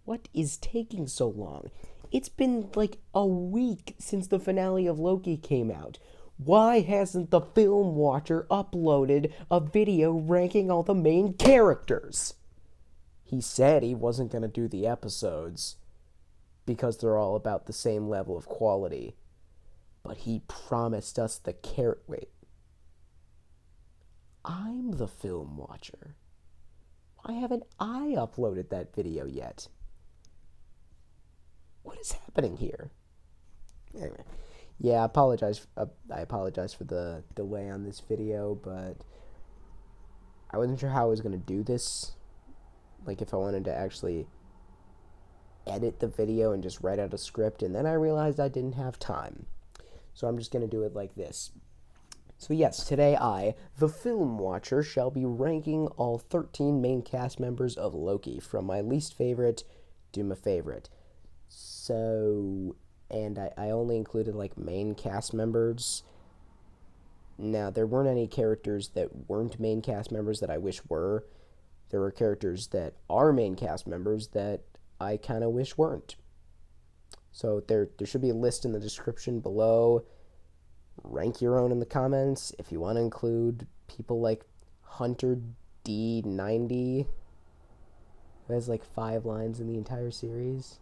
What is taking so long? It's been like a week since the finale of Loki came out. Why hasn't the Film Watcher uploaded a video ranking all the main characters? He said he wasn't going to do the episodes because they're all about the same level of quality. But he promised us the Wait. I'm the Film Watcher. Why haven't I uploaded that video yet? What is happening here? Anyway, yeah, I apologize for the delay on this video, but I wasn't sure how I was going to do this. Like, if I wanted to actually edit the video and just write out a script, and then I realized I didn't have time. So I'm just going to do it like this. So yes, today I, the Film Watcher, shall be ranking all 13 main cast members of Loki, from my least favorite to my favorite. So, and I only included, like, main cast members. Now, there weren't any characters that weren't main cast members that I wish were. There were characters that are main cast members that I kind of wish weren't. So there should be a list in the description below. Rank your own in the comments if you want to include people like Hunter D90, who has like 5 lines in the entire series.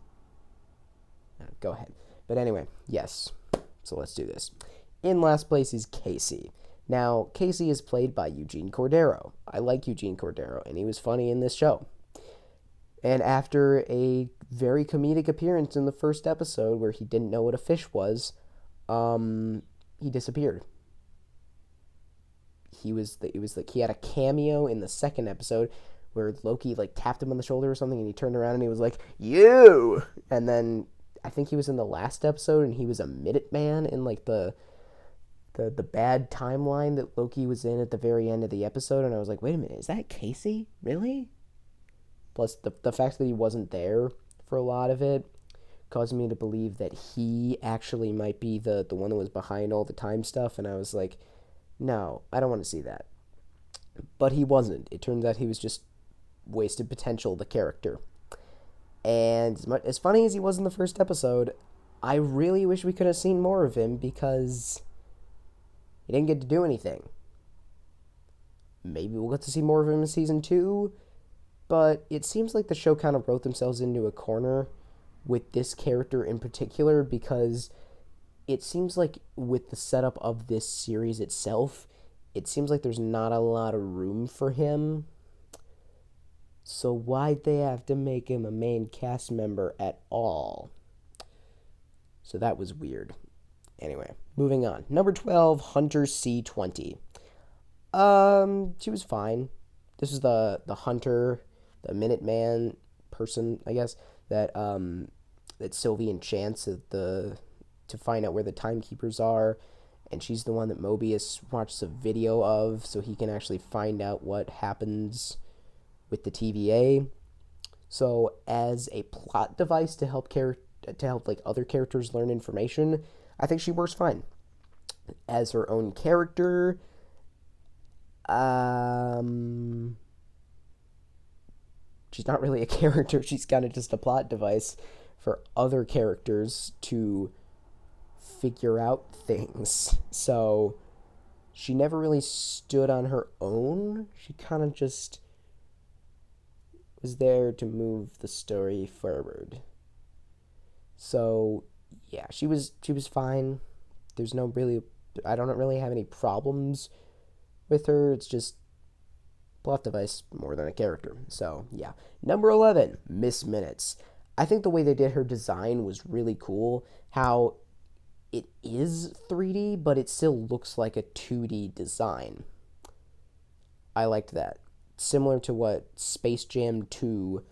Go ahead. But anyway, yes. So let's do this. In last place is Casey. Now, Casey is played by Eugene Cordero. I like Eugene Cordero, and he was funny in this show. And after a very comedic appearance in the first episode where he didn't know what a fish was, he disappeared. It was like he had a cameo in the second episode where Loki like tapped him on the shoulder or something, and he turned around and he was like, "You!" And then I think he was in the last episode, and he was a Minuteman in like the bad timeline that Loki was in at the very end of the episode, and I was like, wait a minute, is that Casey? Really? Plus, the fact that he wasn't there for a lot of it caused me to believe that he actually might be the one that was behind all the time stuff, and I was like, no, I don't want to see that. But he wasn't. It turns out he was just wasted potential, the character. And as funny as he was in the first episode, I really wish we could have seen more of him because he didn't get to do anything. Maybe we'll get to see more of him in season 2, but it seems like the show kind of wrote themselves into a corner with this character in particular, because it seems like with the setup of this series itself, it seems like there's not a lot of room for him. So why'd they have to make him a main cast member at all? So that was weird. Anyway, moving on. Number 12, Hunter C20. She was fine. This is the Hunter, the Minuteman person, I guess, that Sylvia enchants to find out where the timekeepers are, and she's the one that Mobius watches a video of so he can actually find out what happens with the TVA. So as a plot device to help like other characters learn information, I think she works fine. As her own character, she's not really a character. She's kind of just a plot device for other characters to figure out things. So she never really stood on her own. She kind of just was there to move the story forward. So yeah, she was fine. There's no really, I don't really have any problems with her. It's just plot device more than a character. So yeah. Number 11, Miss Minutes. I think the way they did her design was really cool. How it is 3D, but it still looks like a 2D design. I liked that. Similar to what Space Jam 2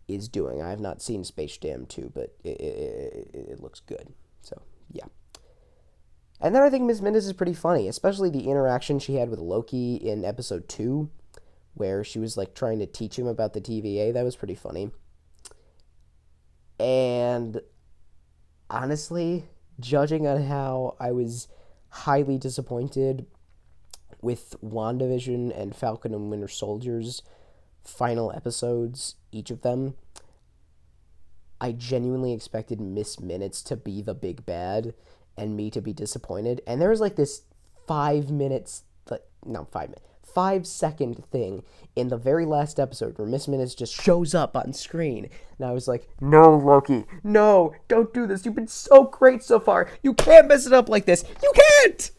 is doing. I have not seen Space Jam 2, but it looks good. So, yeah. And then I think Miss Minutes is pretty funny, especially the interaction she had with Loki in episode 2, where she was like trying to teach him about the TVA. That was pretty funny. And honestly, judging on how I was highly disappointed with WandaVision and Falcon and Winter Soldier's final episodes, each of them, I genuinely expected Miss Minutes to be the big bad and me to be disappointed. And there was like this 5 minutes, like, no, 5 minutes, 5-second thing in the very last episode where Miss Minutes just shows up on screen. And I was like, no, Loki, no, don't do this. You've been so great so far. You can't mess it up like this. You can't!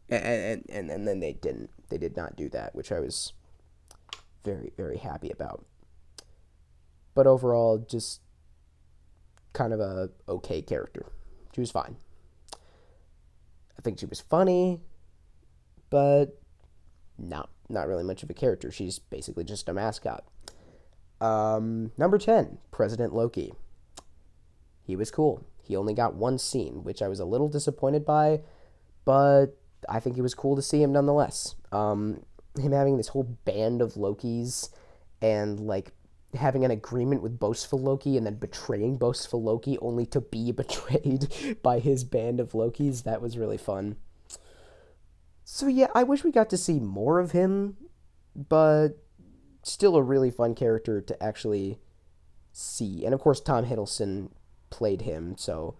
And then they didn't. They did not do that, which I was very, very happy about. But overall, just kind of a okay character. She was fine. I think she was funny, but not really much of a character. She's basically just a mascot. Number 10, President Loki. He was cool. He only got one scene, which I was a little disappointed by, but I think it was cool to see him nonetheless. Him having this whole band of Lokis and, like, having an agreement with Boastful Loki and then betraying Boastful Loki only to be betrayed by his band of Lokis, that was really fun. So yeah, I wish we got to see more of him, but still a really fun character to actually see. And of course, Tom Hiddleston played him, so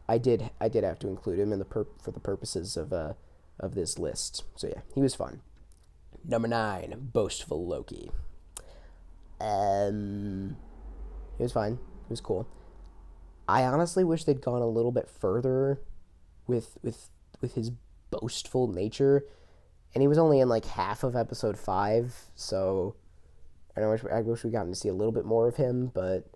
I did have to include him in for the purposes of this list. So yeah, he was fun. Number 9, Boastful Loki. He was fine. He was cool. I honestly wish they'd gone a little bit further with his boastful nature, and he was only in like half of episode 5, so I wish we gotten to see a little bit more of him, but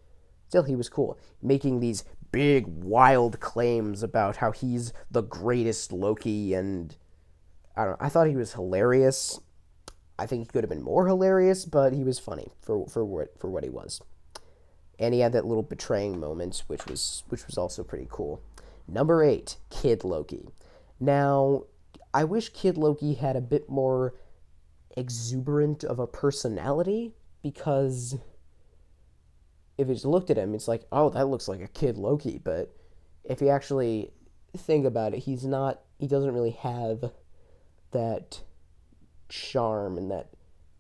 still, he was cool, making these big wild claims about how he's the greatest Loki, and I don't know, I thought he was hilarious. I think he could have been more hilarious, but he was funny for what he was. And he had that little betraying moment, which was also pretty cool. Number 8, Kid Loki. Now, I wish Kid Loki had a bit more exuberant of a personality, because if you just looked at him, it's like, oh, that looks like a Kid Loki, but if you actually think about it, he doesn't really have that charm and that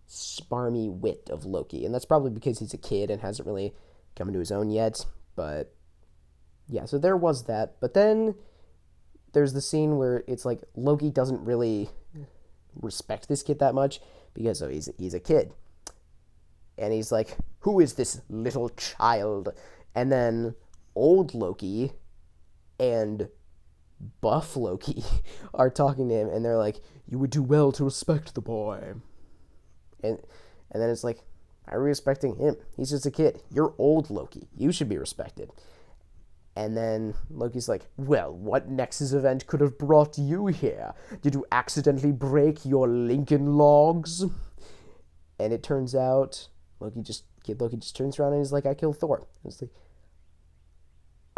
smarmy wit of Loki, and that's probably because he's a kid and hasn't really come into his own yet. But yeah, so there was that. But then there's the scene where it's like Loki doesn't really respect this kid that much because he's a kid, and he's like, who is this little child? And then old Loki and buff Loki are talking to him, and they're like, you would do well to respect the boy. And then it's like, why are we respecting him? He's just a kid. You're old Loki. You should be respected. And then Loki's like, well, what Nexus event could have brought you here? Did you accidentally break your Lincoln logs? And it turns out Kid Loki just turns around and he's like, I killed Thor. And it's like,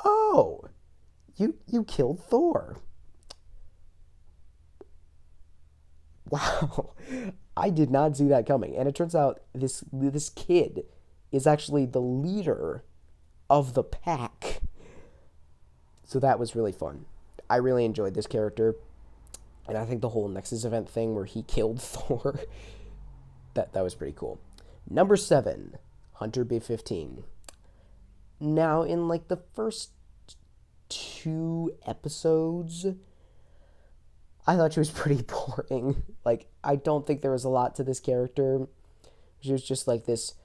oh, you killed Thor. Wow, I did not see that coming. And it turns out this kid is actually the leader of the pack. So that was really fun. I really enjoyed this character. And I think the whole Nexus event thing where he killed Thor, that was pretty cool. Number 7, Hunter B-15. Now, in like the first 2 episodes, I thought she was pretty boring. Like, I don't think there was a lot to this character. She was just like this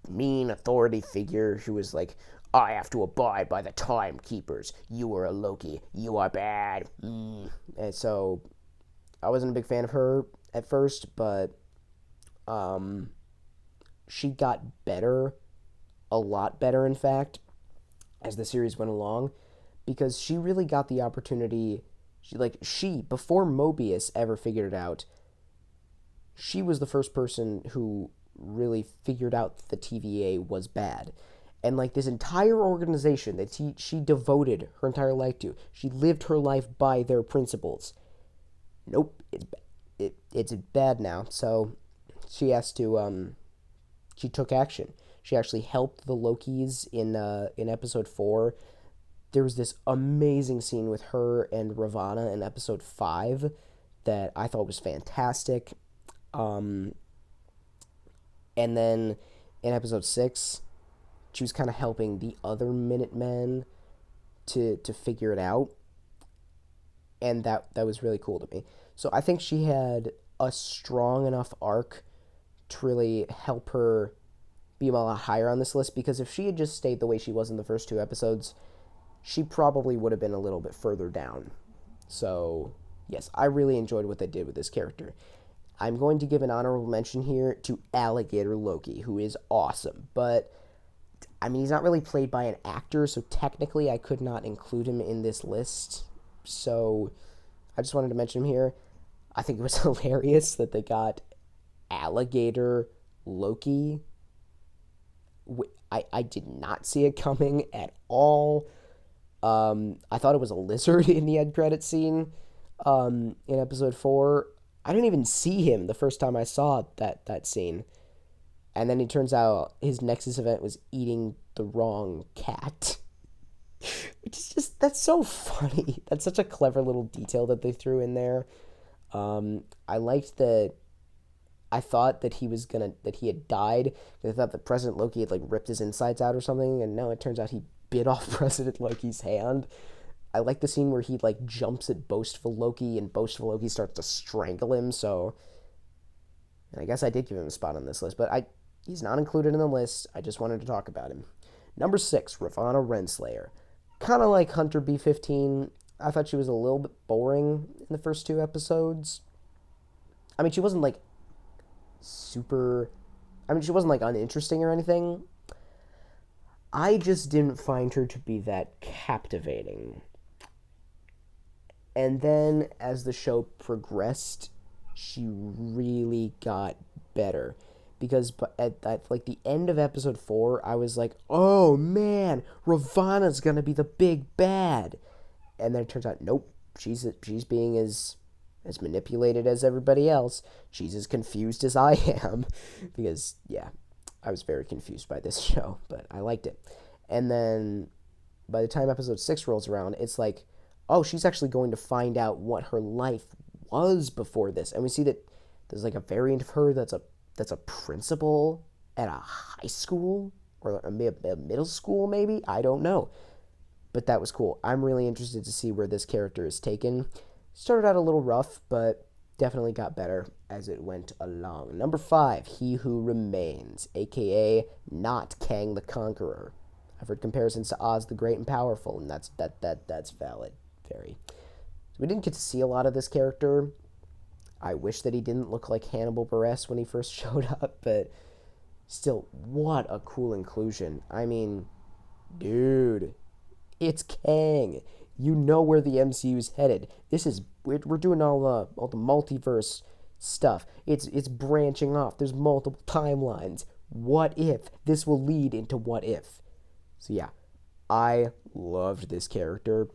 mean authority figure who was like, I have to abide by the timekeepers. You are a Loki. You are bad. And so I wasn't a big fan of her at first, but she got better, a lot better, in fact, as the series went along, because she really got the opportunity. Before Mobius ever figured it out, she was the first person who really figured out that the TVA was bad. And, like, this entire organization that she devoted her entire life to, she lived her life by their principles. Nope, it's bad now. So she has to, she took action. She actually helped the Lokis in episode 4. There was this amazing scene with her and Ravonna in episode 5 that I thought was fantastic. And then in episode 6, she was kind of helping the other Minutemen to figure it out, and that was really cool to me. So I think she had a strong enough arc to really help her be a lot higher on this list, because if she had just stayed the way she was in the first 2 episodes, she probably would have been a little bit further down. So, yes, I really enjoyed what they did with this character. I'm going to give an honorable mention here to Alligator Loki, who is awesome. But, I mean, he's not really played by an actor, so technically I could not include him in this list. So, I just wanted to mention him here. I think it was hilarious that they got Alligator Loki. I did not see it coming at all. I thought it was a lizard in the end credit scene in episode 4. I didn't even see him the first time I saw that scene. And then it turns out his Nexus event was eating the wrong cat. Which is just, that's so funny. That's such a clever little detail that they threw in there. I liked that. I thought that he had died. I thought that President Loki had, like, ripped his insides out or something, and no, it turns out he bit off President Loki's hand. I like the scene where he, like, jumps at Boastful Loki, and Boastful Loki starts to strangle him, so I guess I did give him a spot on this list, but he's not included in the list. I just wanted to talk about him. Number 6, Ravonna Renslayer. Kind of like Hunter B-15. I thought she was a little bit boring in the first 2 episodes. I mean, she wasn't, like, she wasn't, like, uninteresting or anything. I just didn't find her to be that captivating. And then, as the show progressed, she really got better. Because at like, the end of episode 4, I was like, oh, man, Ravonna's gonna be the big bad. And then it turns out, nope, she's being as manipulated as everybody else. She's as confused as I am. Because, yeah, I was very confused by this show, but I liked it. And then, by the time episode 6 rolls around, it's like, oh, she's actually going to find out what her life was before this. And we see that there's, like, a variant of her that's a principal at a high school, or a middle school, maybe? I don't know. But that was cool. I'm really interested to see where this character is taken. Started out a little rough, but definitely got better as it went along. Number 5, He Who Remains, a.k.a. not Kang the Conqueror. I've heard comparisons to Oz the Great and Powerful, and that's valid. Very. So we didn't get to see a lot of this character. I wish that he didn't look like Hannibal Buress when he first showed up, but still, what a cool inclusion. I mean, dude, it's Kang. You know where the MCU's headed. We're doing all the multiverse stuff. It's branching off. There's multiple timelines. What if? This will lead into what if. So yeah, I loved this character.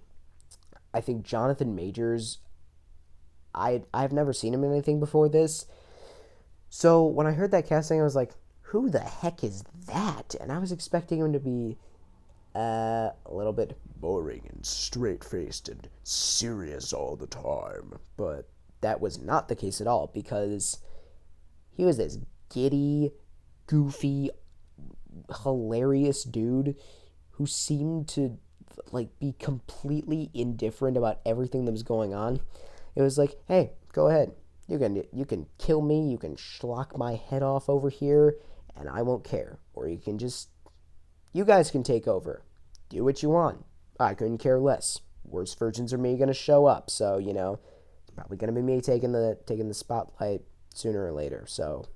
I think Johnathan Majors, I've never seen him in anything before this. So when I heard that casting, I was like, who the heck is that? And I was expecting him to be a little bit boring and straight-faced and serious all the time. But that was not the case at all, because he was this giddy, goofy, hilarious dude who seemed to, like, be completely indifferent about everything that was going on. It was like, hey, go ahead. You can kill me, you can schlock my head off over here, and I won't care. Or you guys can take over. Do what you want. I couldn't care less. Worst versions of me going to show up, so, it's probably going to be me taking the spotlight sooner or later, so.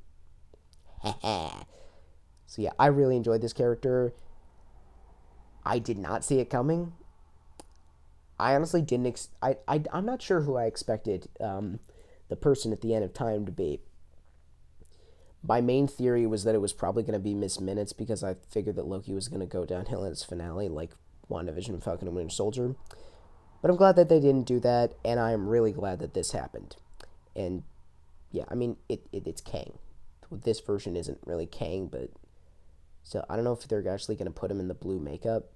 So yeah, I really enjoyed this character. I did not see it coming. I honestly didn't. I'm not sure who I expected the person at the end of time to be. My main theory was that it was probably going to be Miss Minutes, because I figured that Loki was going to go downhill in its finale, like WandaVision and Falcon and Winter Soldier. But I'm glad that they didn't do that, and I am really glad that this happened. And yeah, I mean, it's Kang. This version isn't really Kang, but still, I don't know if they're actually going to put him in the blue makeup.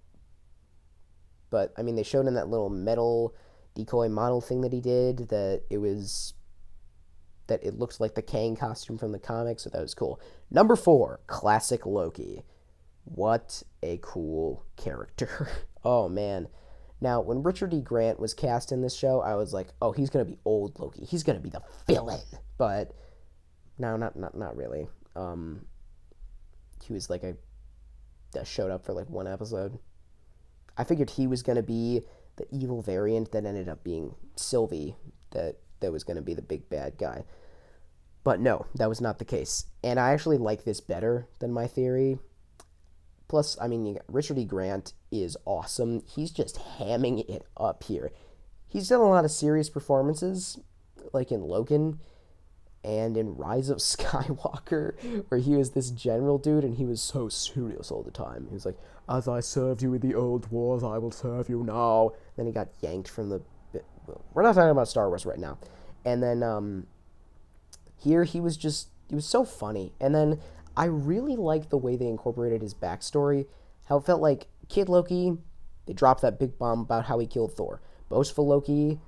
But, I mean, they showed in that little metal decoy model thing that he did that it looked like the Kang costume from the comics, so that was cool. Number 4, Classic Loki. What a cool character. Oh, man. Now, when Richard E. Grant was cast in this show, I was like, oh, he's going to be old Loki. He's going to be the villain. But no, not really. He was like that showed up for like one episode. I figured he was going to be the evil variant that ended up being Sylvie, that was going to be the big bad guy. But no, that was not the case. And I actually like this better than my theory. Plus, I mean, Richard E. Grant is awesome. He's just hamming it up here. He's done a lot of serious performances, like in Logan and in Rise of Skywalker, where he was this general dude and he was so serious all the time. He was like, as I served you in the old wars, I will serve you now. Then he got yanked from the... We're not talking about Star Wars right now. And then here he was so funny. And then I really liked the way they incorporated his backstory, how it felt like Kid Loki, they dropped that big bomb about how he killed Thor. Boastful Loki,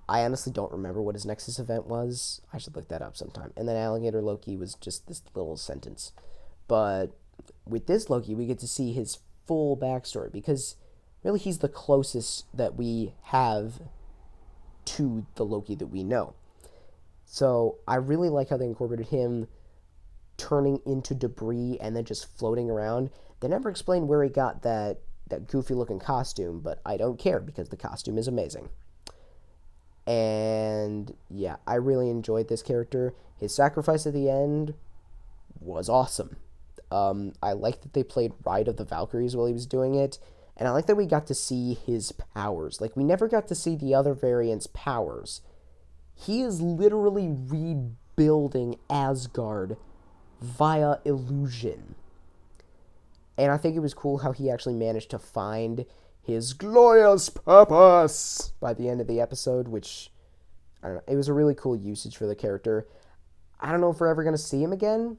I honestly don't remember what his Nexus event was. I should look that up sometime. And then Alligator Loki was just this little sentence. But with this Loki, we get to see his full backstory, because really he's the closest that we have to the Loki that we know. So I really like how they incorporated him turning into debris and then just floating around. They never explained where he got that goofy looking costume, but I don't care because the costume is amazing. And yeah, I really enjoyed this character. His sacrifice at the end was awesome. I like that they played Ride of the Valkyries while he was doing it. And I like that we got to see his powers. Like, we never got to see the other variant's powers. He is literally rebuilding Asgard via illusion. And I think it was cool how he actually managed to find his glorious purpose by the end of the episode, which, I don't know, it was a really cool usage for the character. I don't know if we're ever going to see him again,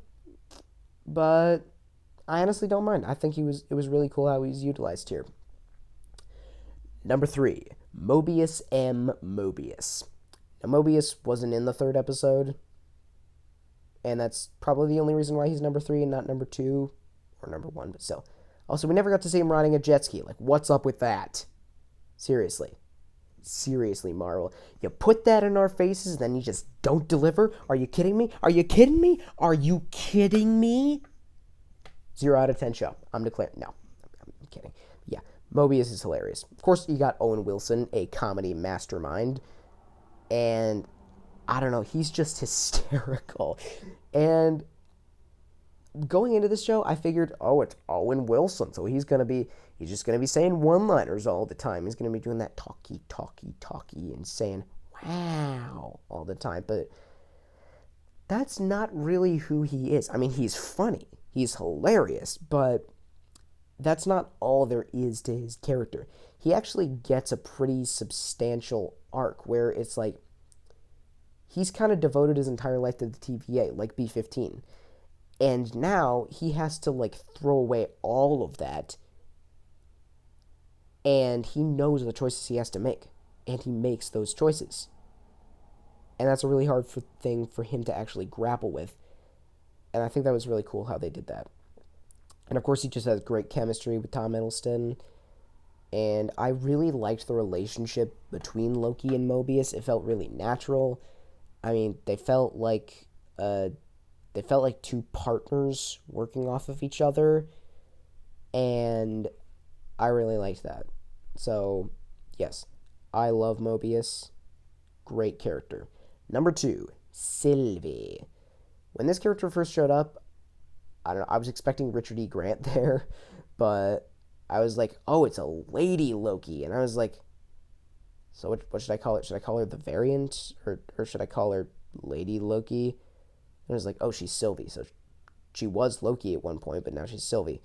but I honestly don't mind. I think it was really cool how he was utilized here. Number 3, Mobius M. Mobius. Now, Mobius wasn't in the third episode, and that's probably the only reason why he's number 3 and not number 2 or number 1, but still. Also, we never got to see him riding a jet ski. Like, what's up with that? Seriously, Marvel. You put that in our faces, then you just don't deliver? Are you kidding me? Are you kidding me? Are you kidding me? 0 out of 10 show. I'm declaring. No, I'm kidding. Yeah, Mobius is hilarious. Of course, you got Owen Wilson, a comedy mastermind. And I don't know, he's just hysterical. And going into this show, I figured, oh, it's Owen Wilson, so he's just gonna be saying one-liners all the time. He's gonna be doing that talky, and saying wow all the time. But that's not really who he is. I mean, he's funny, he's hilarious, but that's not all there is to his character. He actually gets a pretty substantial arc where it's like he's kind of devoted his entire life to the TVA, like B-15. And now he has to, like, throw away all of that. And he knows the choices he has to make. And he makes those choices. And that's a really hard thing for him to actually grapple with. And I think that was really cool how they did that. And, of course, he just has great chemistry with Tom Hiddleston. And I really liked the relationship between Loki and Mobius. It felt really natural. I mean, they felt like two partners working off of each other, and I really liked that. So, yes, I love Mobius. Great character. Number 2, Sylvie. When this character first showed up, I don't know, I was expecting Richard E. Grant there, but I was like, oh, it's a lady Loki, and I was like, so what should I call it? Should I call her the variant, or should I call her Lady Loki? And I was like, oh, she's Sylvie. So she was Loki at one point, but now she's Sylvie.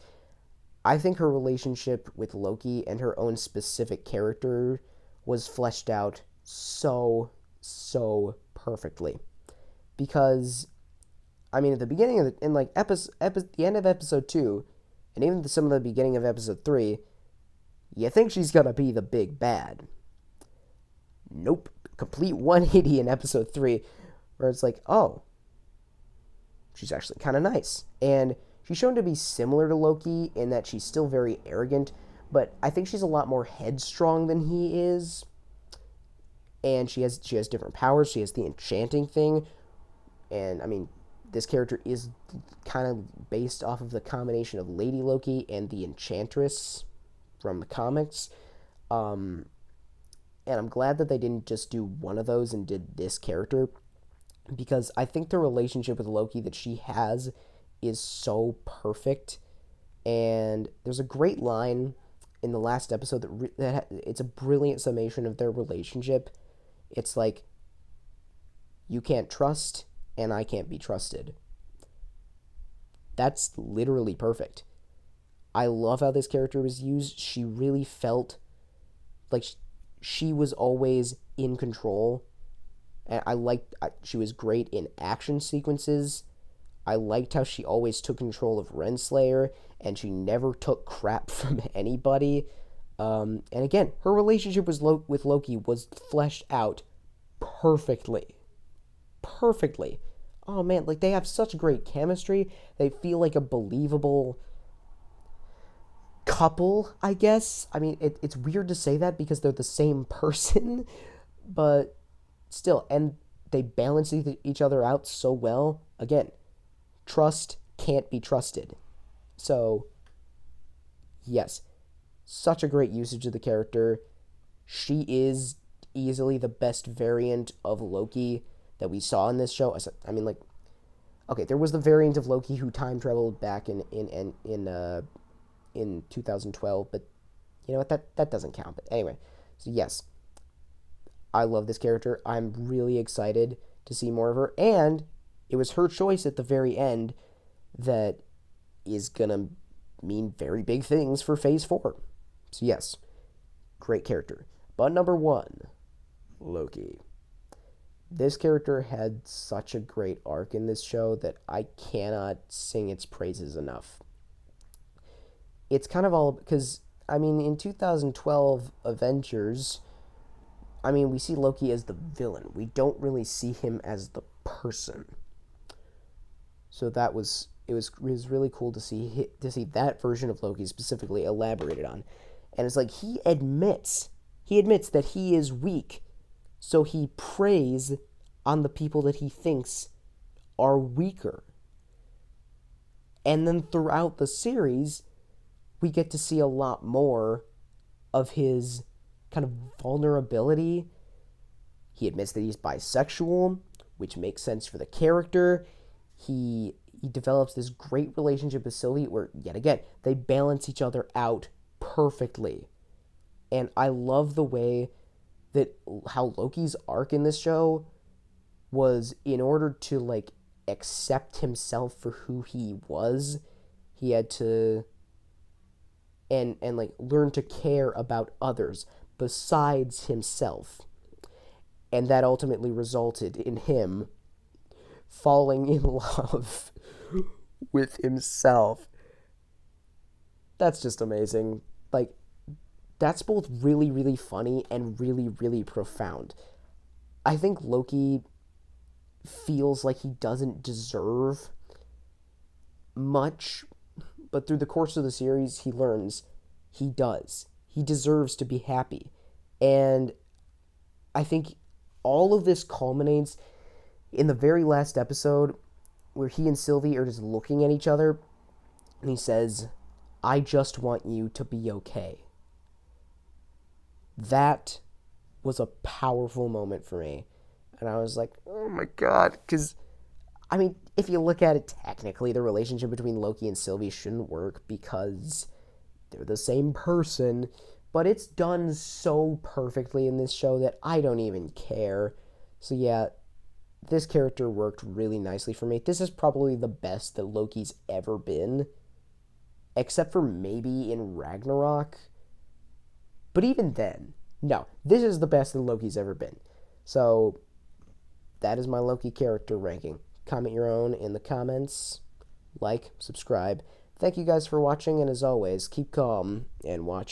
I think her relationship with Loki and her own specific character was fleshed out so perfectly. Because, I mean, at the beginning of the end of episode 2, and even some of the beginning of episode 3, you think she's gonna be the big bad. Nope. Complete 180 in episode 3, where it's like, oh, she's actually kind of nice. And she's shown to be similar to Loki in that she's still very arrogant, but I think she's a lot more headstrong than he is. And she has different powers. She has the enchanting thing, and I mean, this character is kind of based off of the combination of Lady Loki and the Enchantress from the comics. And I'm glad that they didn't just do one of those and did this character, because I think the relationship with Loki that she has is so perfect. And there's a great line in the last episode that it's a brilliant summation of their relationship. It's like, you can't trust, and I can't be trusted. That's literally perfect. I love how this character was used. She really felt like she was always in control. And she was great in action sequences. I liked how she always took control of Renslayer, and she never took crap from anybody. And again, her relationship with Loki was fleshed out perfectly. Perfectly. Oh man, like, they have such great chemistry. They feel like a believable couple, I guess. I mean, it's weird to say that because they're the same person, but still, and they balance each other out so well. Again, trust can't be trusted. So, yes, such a great usage of the character. She is easily the best variant of Loki that we saw in this show. I mean, like, okay, there was the variant of Loki who time traveled back in 2012, but you know what? That doesn't count. But anyway, so yes, I love this character. I'm really excited to see more of her, and it was her choice at the very end that is gonna mean very big things for Phase 4. So yes, great character. But number 1, Loki. This character had such a great arc in this show that I cannot sing its praises enough. It's kind of all because, I mean, in 2012 Avengers, I mean, we see Loki as the villain. We don't really see him as the person. So it was really cool to see that version of Loki specifically elaborated on. And it's like he admits that he is weak. So he preys on the people that he thinks are weaker. And then throughout the series, we get to see a lot more of his kind of vulnerability. He admits that he's bisexual, which makes sense for the character. He develops this great relationship with Sylvia where, yet again, they balance each other out perfectly. And I love the way that how Loki's arc in this show was, in order to, like, accept himself for who he was, he had to and like learn to care about others besides himself. And that ultimately resulted in him falling in love with himself. That's just amazing. Like, that's both really, really funny and really, really profound. I think Loki feels like he doesn't deserve much, but through the course of the series, he learns he does. He deserves to be happy. And I think all of this culminates in the very last episode where he and Sylvie are just looking at each other, and he says, "I just want you to be okay." That was a powerful moment for me. And I was like, oh my god. Because, I mean, if you look at it technically, the relationship between Loki and Sylvie shouldn't work because they're the same person. But it's done so perfectly in this show that I don't even care. So yeah, this character worked really nicely for me. This is probably the best that Loki's ever been. Except for maybe in Ragnarok. But even then, no, this is the best that Loki's ever been. So, that is my Loki character ranking. Comment your own in the comments. Like, subscribe. Thank you guys for watching, and as always, keep calm and watch out.